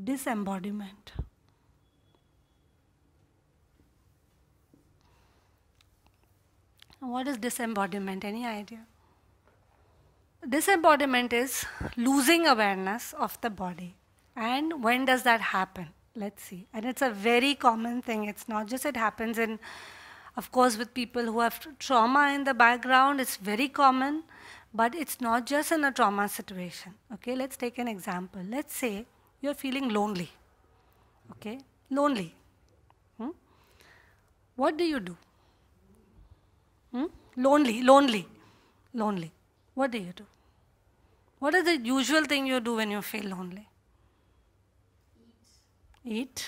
disembodiment. What is disembodiment? Any idea? Disembodiment is losing awareness of the body. And when does that happen? Let's see. And it's a very common thing. It's not just it happens in, of course, with people who have trauma in the background, it's very common, but it's not just in a trauma situation. Okay, let's take an example. Let's say you're feeling lonely. Okay, lonely. What do you do? Lonely. What do you do? What is the usual thing you do when you feel lonely? Eat.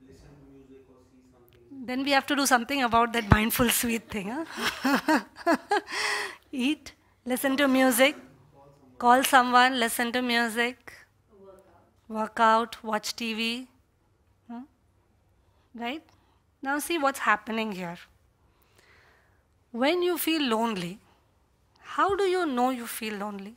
Listen to music or see something. Then we have to do something about that mindful sweet thing. Huh? Eat, listen to music, call someone, listen to music, work out, watch TV. Right? Now see what's happening here. When you feel lonely, how do you know you feel lonely?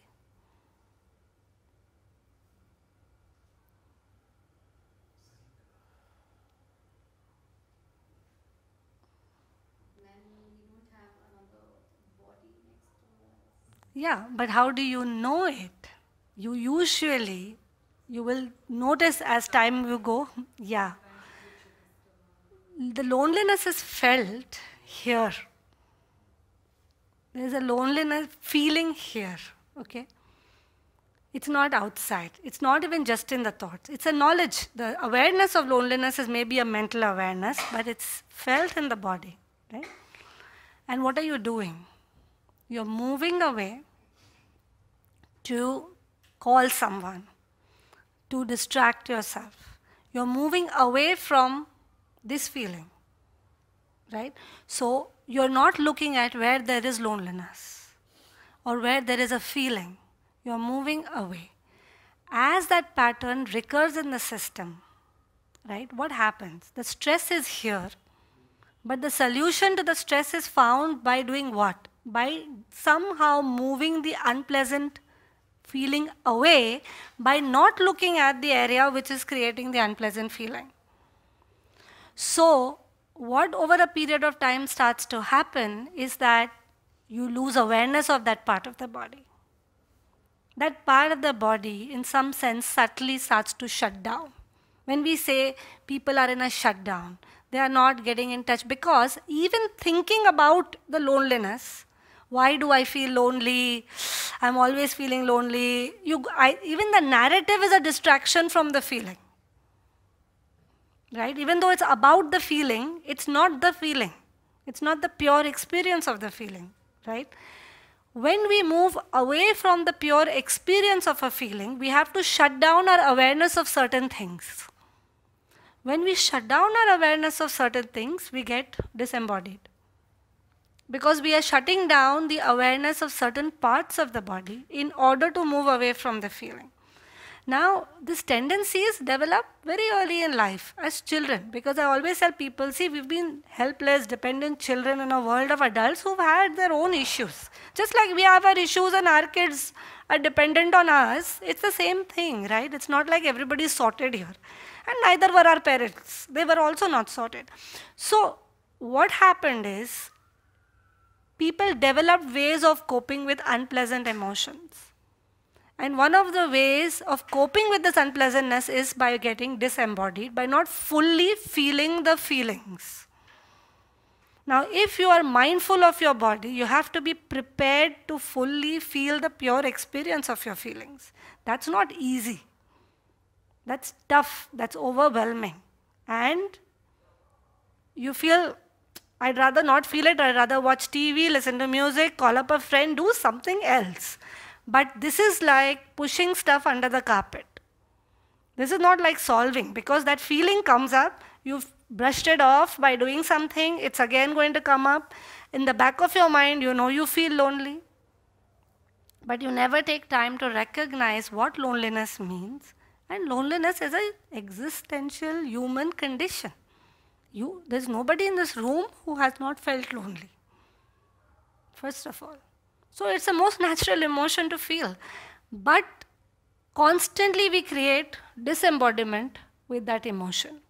Yeah, but how do you know it? You will notice as time will go, yeah. The loneliness is felt here. There is a loneliness feeling here, okay? It's not outside. It's not even just in the thoughts. It's a knowledge. The awareness of loneliness is maybe a mental awareness, but it's felt in the body, right? And what are you doing? You're moving away to call someone, to distract yourself. You're moving away from this feeling, right? So you're not looking at where there is loneliness or where there is a feeling. You're moving away. As that pattern recurs in the system, right, what happens? The stress is here, but the solution to the stress is found by doing what? By somehow moving the unpleasant feeling away by not looking at the area which is creating the unpleasant feeling. So, what over a period of time starts to happen is that you lose awareness of that part of the body. That part of the body, in some sense, subtly starts to shut down. When we say people are in a shutdown, they are not getting in touch because even thinking about the loneliness, why do I feel lonely? I'm always feeling lonely. Even the narrative is a distraction from the feeling. Right? Even though it's about the feeling, it's not the feeling. It's not the pure experience of the feeling. Right? When we move away from the pure experience of a feeling, we have to shut down our awareness of certain things. When we shut down our awareness of certain things, we get disembodied. Because we are shutting down the awareness of certain parts of the body in order to move away from the feeling. Now, this tendency is developed very early in life as children, because I always tell people, see, we've been helpless, dependent children in a world of adults who've had their own issues. Just like we have our issues and our kids are dependent on us, it's the same thing, right? It's not like everybody's sorted here. And neither were our parents. They were also not sorted. So, what happened is, people developed ways of coping with unpleasant emotions. And one of the ways of coping with this unpleasantness is by getting disembodied, by not fully feeling the feelings. Now, if you are mindful of your body, you have to be prepared to fully feel the pure experience of your feelings. That's not easy. That's tough. That's overwhelming. And you feel, I'd rather not feel it. I'd rather watch TV, listen to music, call up a friend, do something else. But this is like pushing stuff under the carpet. This is not like solving, because that feeling comes up, you've brushed it off by doing something, it's again going to come up. In the back of your mind, you know you feel lonely. But you never take time to recognize what loneliness means. And loneliness is an existential human condition. There's nobody in this room who has not felt lonely, first of all. So it's the most natural emotion to feel. But constantly we create disembodiment with that emotion.